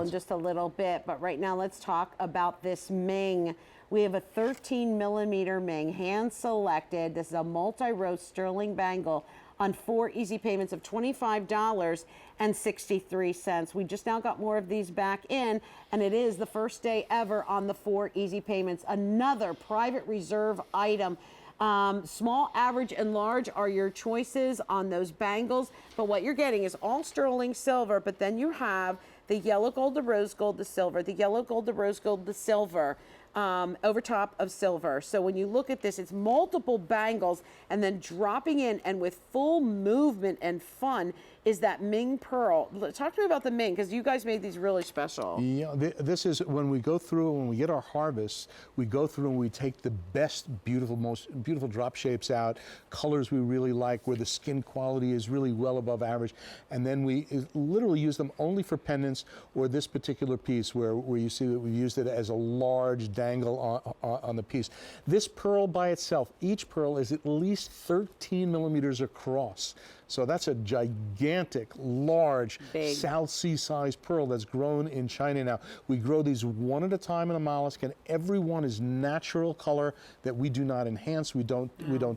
down just a little bit, but right now let's talk about this Ming. We have a 13mm Ming, hand selected. This is a multi-row sterling bangle on 4 easy payments of $25.63. We just now got more of these back in, and it is the first day ever on the 4 easy payments. Another private reserve item. Small, average, and large are your choices on those bangles, but what you're getting is all sterling silver, but then you have the yellow gold, the rose gold, the silver, the yellow gold, the rose gold, the silver, over top of silver. So when you look at this, it's multiple bangles, and then dropping in and with full movement and fun is that Ming pearl. Talk to me about the Ming, because you guys made these really special. Yeah, this is when we go through, when we get our harvest, we go through and we take the best, beautiful, most beautiful drop shapes out, colors we really like, where the skin quality is really well above average, and then we literally use them only for pendants, or this particular piece where you see that we used it as a large dangle on the piece. This pearl by itself, each pearl is at least 13 millimeters across. So that's a gigantic, large, big South Sea size pearl that's grown in China now. We grow these one at a time in a mollusk, and every one is natural color that we do not enhance. We don't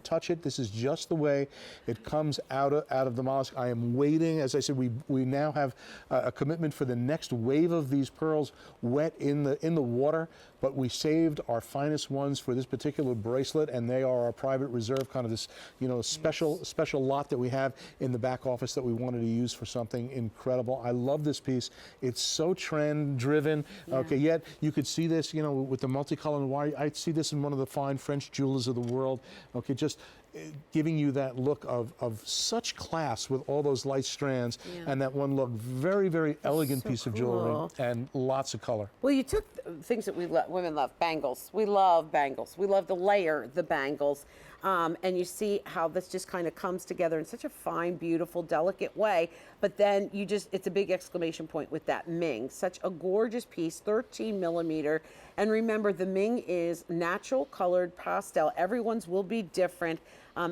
touch it. This is just the way it comes out of the mollusk. I am waiting. As I said, we now have a commitment for the next wave of these pearls wet in the water. But we saved our finest ones for this particular bracelet, and they are our private reserve, kind of this, special lot that we have in the back office that we wanted to use for something incredible. I love this piece. It's so trend driven. Yeah. Okay, yet you could see this, with the multicolored wire. I see this in one of the fine French jewelers of the world. Okay, just giving you that look of such class with all those light strands, and that one look. Very, very elegant piece of jewelry and lots of color. Well, you took things that women love, bangles. We love bangles. We love to layer the bangles. And you see how this just kind of comes together in such a fine, beautiful, delicate way. But then it's a big exclamation point with that Ming. Such a gorgeous piece, 13mm. And remember, the Ming is natural colored pastel. Everyone's will be different.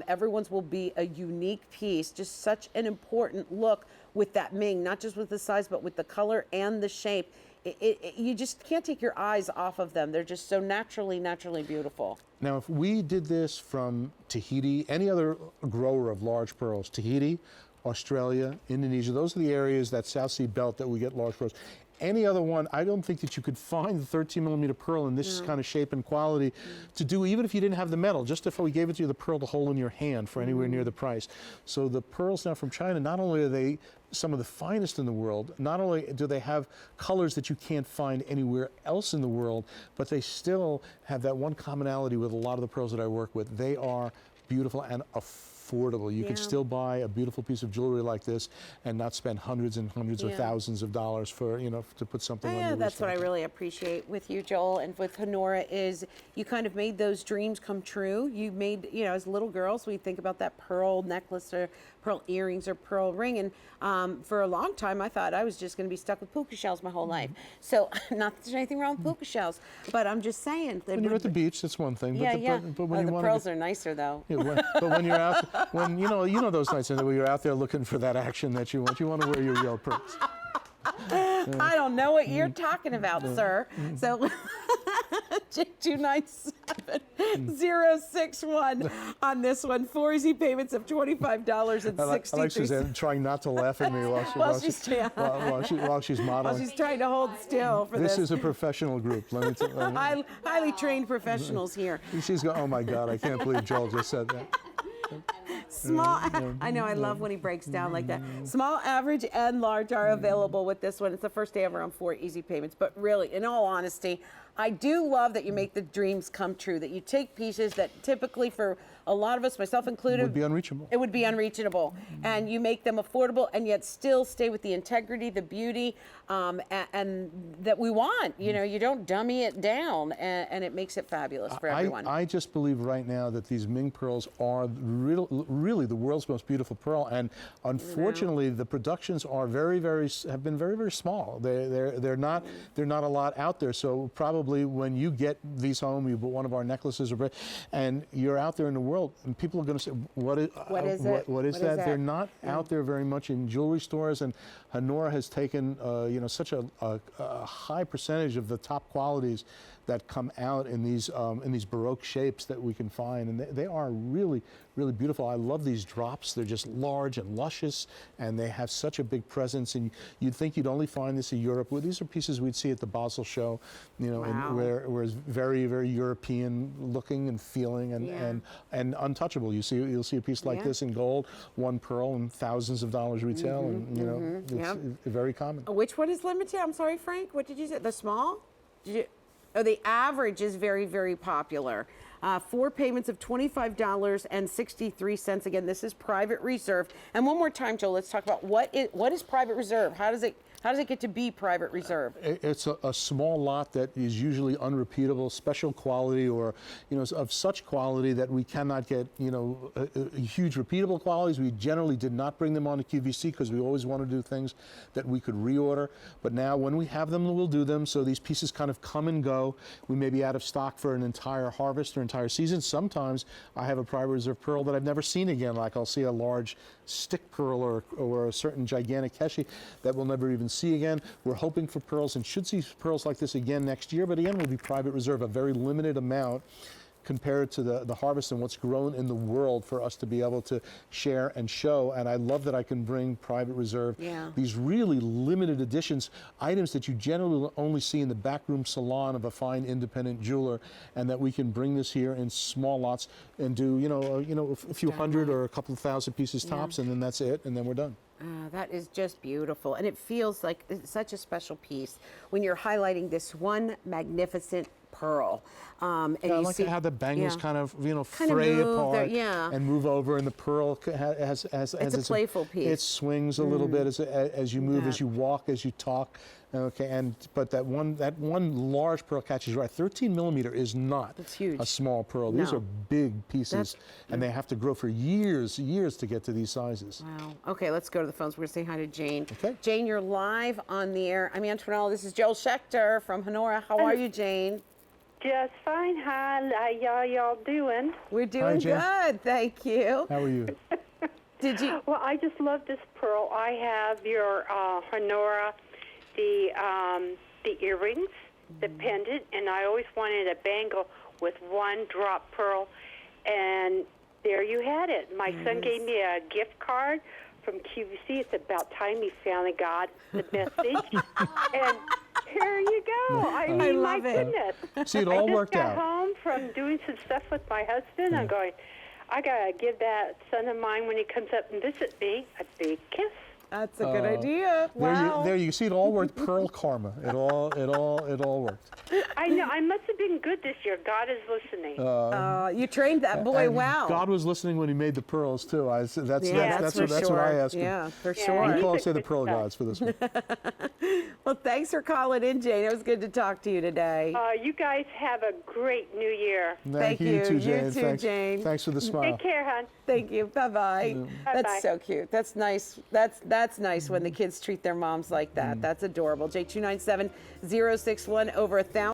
Everyone's will be a unique piece. Just such an important look with that Ming, not just with the size, but with the color and the shape. You just can't take your eyes off of them. They're just so naturally beautiful. Now, if we did this from Tahiti, any other grower of large pearls, Tahiti, Australia, Indonesia, those are the areas, that South Sea belt, that we get large pearls. Any other one, I don't think that you could find the 13mm pearl in this kind of shape and quality to do, even if you didn't have the metal, just if we gave it to you, the pearl to hold in your hand for anywhere near the price. So the pearls now from China, not only are they some of the finest in the world, not only do they have colors that you can't find anywhere else in the world, but they still have that one commonality with a lot of the pearls that I work with. They are beautiful and affordable. You can still buy a beautiful piece of jewelry like this and not spend hundreds and hundreds or thousands of dollars for, to put something on your wrist. That's what I really appreciate with you, Joel, and with Honora, is you kind of made those dreams come true. You made, as little girls, we think about that pearl necklace or pearl earrings or pearl ring, and for a long time I thought I was just going to be stuck with puka shells my whole life. So not that there's anything wrong with puka shells, but I'm just saying that when you're at the beach, that's one thing. But when the pearls are nicer though. But when you're out, when you know those nights when you're out there looking for that action that you want to wear your real pearls. I don't know what you're talking about, sir. So 297-061 on this one. 4 easy payments of $25.63. I like Suzanne trying not to laugh at me while she's modeling. While she's trying to hold still for this. This is a professional group. Let me tell you. Highly trained professionals here. She's going, oh my God, I can't believe Joel just said that. Small, I know, I love when he breaks down like that. Small, average, and large are available with this one. It's the first day ever on 4 easy payments. But really, in all honesty, I do love that you make the dreams come true, that you take pieces that typically for a lot of us, myself included, would be unreachable. It would be unreachable. And you make them affordable and yet still stay with the integrity, the beauty, and that we want. You don't dummy it down, and it makes it fabulous for everyone. I just believe right now that these Ming pearls are really the world's most beautiful pearl. And unfortunately, the productions are have been very, very small. They're not a lot out there. So probably when you get these home, you bought one of our necklaces, and you're out there in the world, and people are going to say, what is that? They're not out there very much in jewelry stores, and Honora has taken such a high percentage of the top qualities that come out in these Baroque shapes that we can find, and they are really, really beautiful. I love these drops. They're just large and luscious, and they have such a big presence. And you'd think you'd only find this in Europe. Well, these are pieces we'd see at the Basel show, where it's very, very European looking and feeling, and untouchable. You'll see a piece like this in gold, one pearl, and thousands of dollars retail, and it's very common. Which one is limited? I'm sorry, Frank. What did you say? The small? Oh, the average is very, very popular. 4 payments of $25.63. Again, this is private reserve. And one more time, Joe, let's talk about what is private reserve? How does it get to be private reserve? It's a small lot that is usually unrepeatable, special quality, or of such quality that we cannot get huge repeatable qualities. We generally did not bring them on to QVC because we always want to do things that we could reorder. But now when we have them, we'll do them. So these pieces kind of come and go. We may be out of stock for an entire harvest or entire season. Sometimes I have a private reserve pearl that I've never seen again. Like I'll see a large stick pearl or a certain gigantic keshi that we'll never even see again. We're hoping for pearls and should see pearls like this again next year, but again, will be private reserve, a very limited amount compared to the harvest and what's grown in the world for us to be able to share and show. And I love that I can bring private reserve, these really limited editions, items that you generally only see in the backroom salon of a fine independent jeweler, and that we can bring this here in small lots and do a few hundred or a couple of thousand pieces tops, and then that's it, and then we're done. That is just beautiful, and it feels like it's such a special piece when you're highlighting this one magnificent pearl. And I like how the bangles kind of Kind of fray move apart there, and move over, and the pearl has it's a playful piece. It swings a little bit as you move, as you walk, as you talk. Okay, but that one large pearl catches you right. 13 millimeter is not a small pearl. These are big pieces, and they have to grow for years to get to these sizes. Wow. Okay, let's go to the phones. We're going to say hi to Jane. Okay. Jane, you're live on the air. I'm Antonella. This is Joel Schechter from Honora. How are you, Jane? Just fine. Hi, y'all doing? We're doing good, thank you. How are you? Did you? Well, I just love this pearl. I have your Honora, the earrings, the pendant, and I always wanted a bangle with one drop pearl, and there you had it. My son gave me a gift card from QVC. It's about time he finally got the message, and here you go. I mean, love my goodness. See, it all worked I just out. got home from doing some stuff with my husband. I'm going, I got to give that son of mine, when he comes up and visits me, a big kiss. That's a good idea. Wow. There you see, it all worked. Pearl karma. It all worked. I know. I must have been good this year. God is listening. You trained that boy And well. God was listening when he made the pearls too. That's for what I ask him. Yeah, for Yeah, sure. We call He's say a the good pearl guy. gods for this one. Well, thanks for calling in, Jane. It was good to talk to you today. You guys have a great new year. Thank you. too, Jane. You too, Jane. Thanks for the smile. Take care, hon. Thank you. Bye-bye. Bye-bye. That's so cute. That's nice. That's nice when the kids treat their moms like that. That's adorable. J297-061, over 1,000.